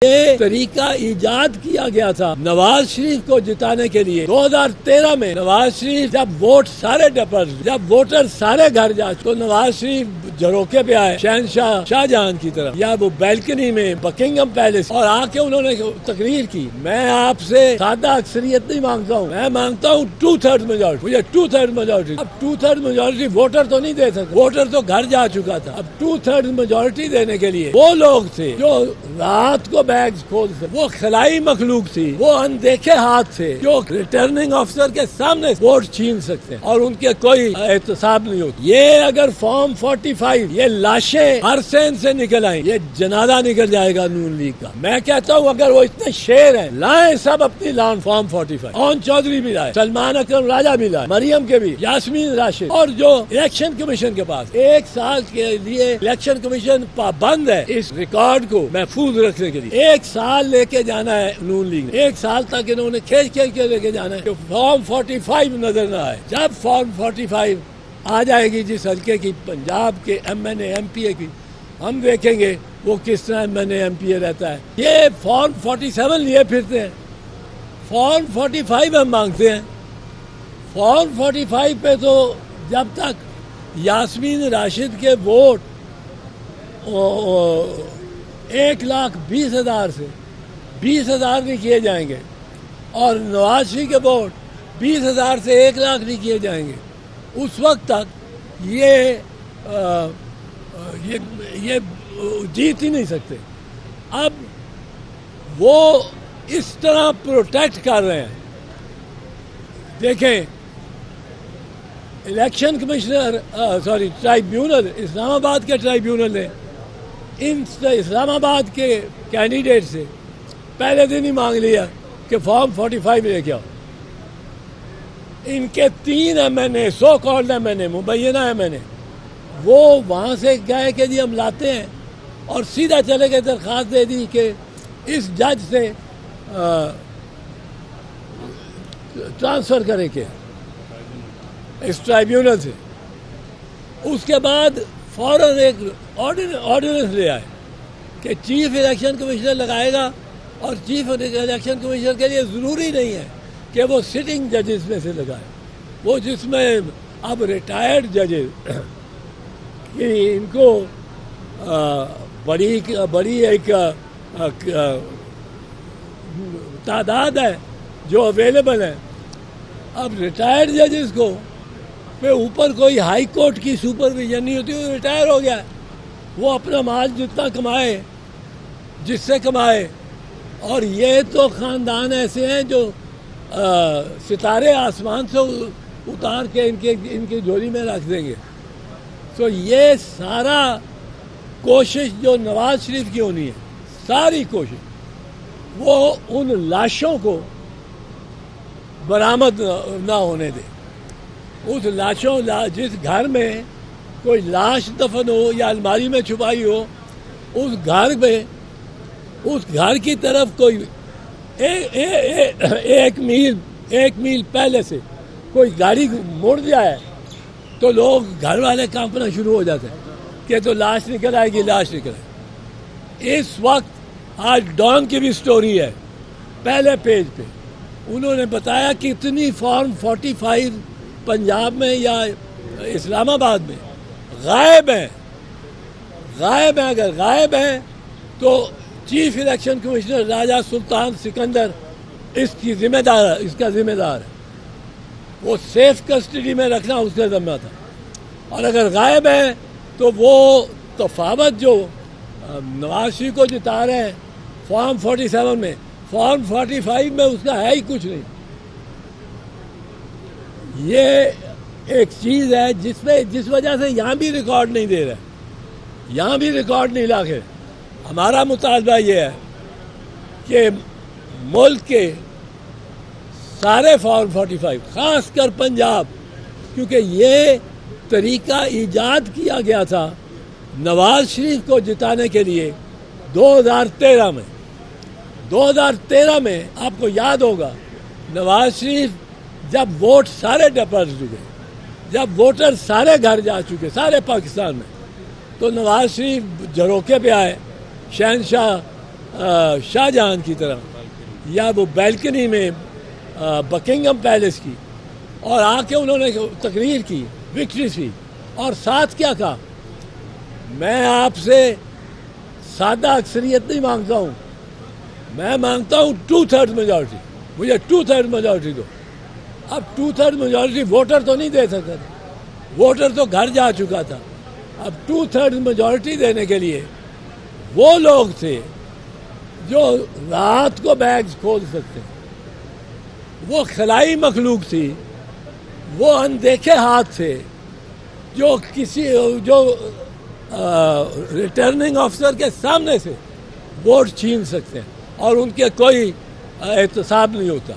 یہ طریقہ ایجاد کیا گیا تھا نواز شریف کو جتانے کے لیے 2013 میں نواز شریف جب ووٹ سارے جب ووٹر سارے گھر جا تو نواز شریف جھروکے پہ آئے شہنشاہ شاہجہان کی طرف یا وہ بیلکنی میں بکنگم پیلس اور آ کے انہوں نے تقریر کی میں آپ سے سادہ اکثریت نہیں مانگتا ہوں میں مانگتا ہوں 2/3 میجورٹی مجھے 2/3 میجورٹی اب 2/3 میجورٹی ووٹر تو نہیں دے سکتے ووٹر تو گھر جا چکا تھا اب 2/3 میجورٹی دینے کے لیے وہ لوگ تھے جو رات کو بیگز کھول سکتے وہ خلائی مخلوق تھی وہ اندیکھے ہاتھ تھے جو ریٹرننگ آفیسر کے سامنے ووٹ چھین سکتے اور ان کے کوئی احتساب نہیں ہوتا یہ اگر فارم 45 یہ لاشیں ہر سین سے نکل آئیں یہ جنازہ نکل جائے گا نون لیگ کا میں کہتا ہوں اگر وہ اتنے شیر ہیں لائیں سب اپنی لان فارم 45 اون چودھری بھی لائے سلمان اکرم راجہ بھی لائے مریم کے بھی یاسمین راشد اور جو الیکشن کمیشن کے پاس 1 سال کے لیے الیکشن کمیشن پابند ہے اس ریکارڈ کو محفوظ رکھنے کے لیے 1 سال لے کے جانا ہے نون لیگ نے 1 سال تک انہوں نے کھینچ کے لے کے جانا ہے کہ فارم 45 نظر نہ آئے جب فارم 45 آ جائے گی جس حلقے کی پنجاب کے M N A M P A کی ہم دیکھیں گے وہ کس طرح M N A M P A رہتا ہے یہ فارم 47 لیے پھرتے ہیں فارم 45 ہم مانگتے ہیں فارم 45 پہ تو جب تک یاسمین راشد کے ووٹ 1,20,000 سے 20,000 نہیں کیے جائیں گے اور نواز شریف کے ووٹ 20,000 سے 1,00,000 نہیں کیے جائیں گے اس وقت تک یہ جیت ہی نہیں سکتے اب وہ اس طرح پروٹیکٹ کر رہے ہیں دیکھیں الیکشن کمشنر ٹرائیبیونل اسلام آباد کے ٹرائیبیونل نے ان اسلام آباد کے کینڈیڈیٹ سے پہلے دن ہی مانگ لیا کہ فارم 45 لے کے آؤ ان کے 3 ایم این اے سو کالڈ ایم این اے مبینہ ایم این اے وہ وہاں سے گئے کہ جی ہم لاتے ہیں اور سیدھا چلے گئے درخواست دے دی کہ اس جج سے ٹرانسفر کریں کہ اس ٹرائیبیونل سے اس کے بعد فوراً ایک آرڈیننس لے آئے کہ چیف الیکشن کمشنر لگائے گا اور چیف الیکشن کمشنر کے لیے ضروری نہیں ہے کہ وہ سٹنگ ججز میں سے لگائے وہ جس میں اب ریٹائرڈ ججز ان کو بڑی ایک تعداد ہے جو اویلیبل ہے اب ریٹائرڈ ججز کو پہ اوپر کوئی ہائی کورٹ کی سپرویژن نہیں ہوتی وہ ریٹائر ہو گیا وہ اپنا مال جتنا کمائے جس سے کمائے اور یہ تو خاندان ایسے ہیں جو ستارے آسمان سے اتار کے ان کی جولی میں رکھ دیں گے تو یہ سارا کوشش جو نواز شریف کی ہونی ہے ساری کوشش وہ ان لاشوں کو برآمد نہ ہونے دے اس لاشوں جس گھر میں کوئی لاش دفن ہو یا الماری میں چھپائی ہو اس گھر میں اس گھر کی طرف کوئی ایک میل پہلے سے کوئی گاڑی مڑ جائے تو لوگ گھر والے کانپنا شروع ہو جاتے ہیں کہ تو لاش نکل آئے گی لاش نکل آئے گی اس وقت آج ڈان کی بھی سٹوری ہے پہلے پیج پہ انہوں نے بتایا کہ اتنی فارم 45 پنجاب میں یا اسلام آباد میں غائب ہیں اگر غائب ہیں تو چیف الیکشن کمشنر راجہ سلطان سکندر اس کا ذمہ دار ہے وہ سیف کسٹڈی میں رکھنا اس کا ذمہ تھا اور اگر غائب ہے تو وہ تفاوت جو نواز شریف کو جتا رہے ہیں فارم 47 میں فارم 45 میں اس کا ہے ہی کچھ نہیں یہ ایک چیز ہے جس وجہ سے یہاں بھی ریکارڈ نہیں دے رہے یہاں بھی ریکارڈ نہیں لا کے ہمارا مطالبہ یہ ہے کہ ملک کے سارے فارم 45 خاص کر پنجاب کیونکہ یہ طریقہ ایجاد کیا گیا تھا نواز شریف کو جتانے کے لیے 2013 میں آپ کو یاد ہوگا نواز شریف جب ووٹ سارے ڈپر چکے جب ووٹر سارے گھر جا چکے سارے پاکستان میں تو نواز شریف جھروکے پہ آئے شہنشاہ شاہجہان کی طرح یا وہ بیلکنی میں بکنگم پیلس کی اور آ کے انہوں نے تقریر کی وکٹری سی اور ساتھ کیا کہا میں آپ سے سادہ اکثریت نہیں مانگتا ہوں میں مانگتا ہوں 2/3 میجورٹی مجھے 2/3 میجورٹی دو اب 2/3 میجورٹی ووٹر تو نہیں دے سکتا تھا ووٹر تو گھر جا چکا تھا اب 2/3 میجورٹی دینے کے لیے وہ لوگ تھے جو رات کو بیگز کھول سکتے وہ خلائی مخلوق تھی وہ اندیکھے ہاتھ تھے جو ریٹرننگ آفیسر کے سامنے سے ووٹ چھین سکتے ہیں اور ان کے کوئی احتساب نہیں ہوتا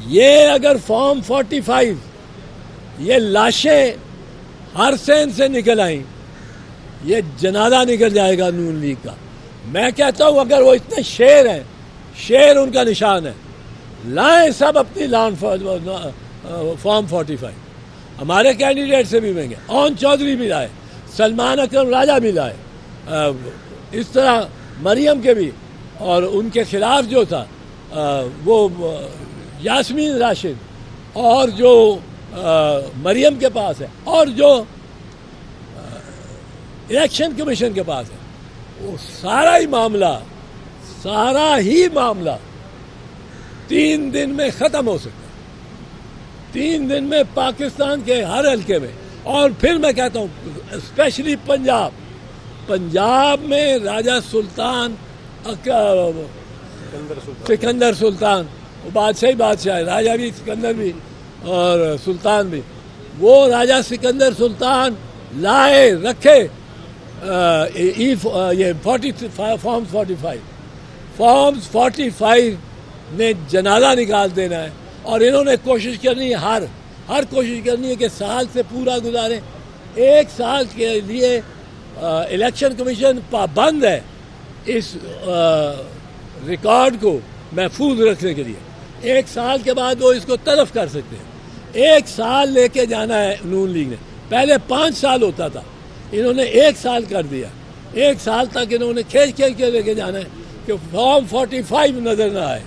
یہ اگر فارم 45 یہ لاشیں ہر سین سے نکل آئیں یہ جنازہ نکل جائے گا نون لیگ کا میں کہتا ہوں اگر وہ اتنے شیر ہیں شیر ان کا نشان ہے لائیں سب اپنی لان فارم 45 ہمارے کینڈیڈیٹ سے بھی مہنگے اون چودھری بھی لائے سلمان اکرم راجہ بھی لائے اس طرح مریم کے بھی اور ان کے خلاف جو تھا وہ یاسمین راشد اور جو مریم کے پاس ہے اور جو الیکشن کمیشن کے پاس ہے وہ سارا ہی معاملہ 3 دن میں ختم ہو سکتا ہے 3 دن میں پاکستان کے ہر حلقے میں اور پھر میں کہتا ہوں اسپیشلی پنجاب میں راجہ سلطان سکندر سلطان وہ بادشاہ ہے راجہ بھی سکندر بھی اور سلطان بھی وہ راجہ سکندر سلطان لائے رکھے یہ فارمز 45 نے جنازہ نکال دینا ہے اور انہوں نے کوشش کرنی ہے ہر کوشش کرنی ہے کہ سال سے پورا گزارے 1 سال کے لیے الیکشن کمیشن پابند ہے اس ریکارڈ کو محفوظ رکھنے کے لیے 1 سال کے بعد وہ اس کو تلف کر سکتے ہیں 1 سال لے کے جانا ہے نون لیگ نے پہلے 5 سال ہوتا تھا انہوں نے 1 سال کر دیا 1 سال تک انہوں نے کھینچ کے لے کے جانا ہے کہ فارم 45 نظر نہ آئے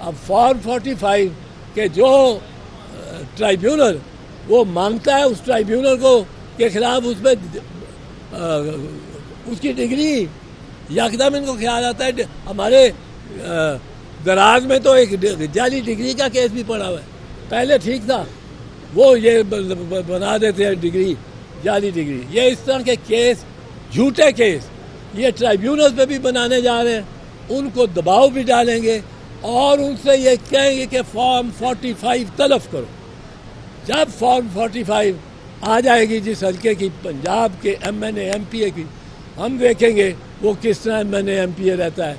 اب فارم 45 کے جو ٹرائیبیونل وہ مانگتا ہے اس ٹرائیبیونل کو کے خلاف اس میں اس کی ڈگری یکدم ان کو خیال آتا ہے ہمارے دراز میں تو ایک جعلی ڈگری کا کیس بھی پڑا ہوا ہے پہلے ٹھیک تھا وہ یہ بنا دیتے ہیں ڈگری جعلی ڈگری یہ اس طرح کے کیس جھوٹے کیس یہ ٹرائیبیونل پہ بھی بنانے جا رہے ہیں ان کو دباؤ بھی ڈالیں گے اور ان سے یہ کہیں گے کہ فارم 45 تلف کرو جب فارم 45 آ جائے گی جس حلقے کی پنجاب کے MNA MPA کی ہم دیکھیں گے وہ کس طرح MNA MPA رہتا ہے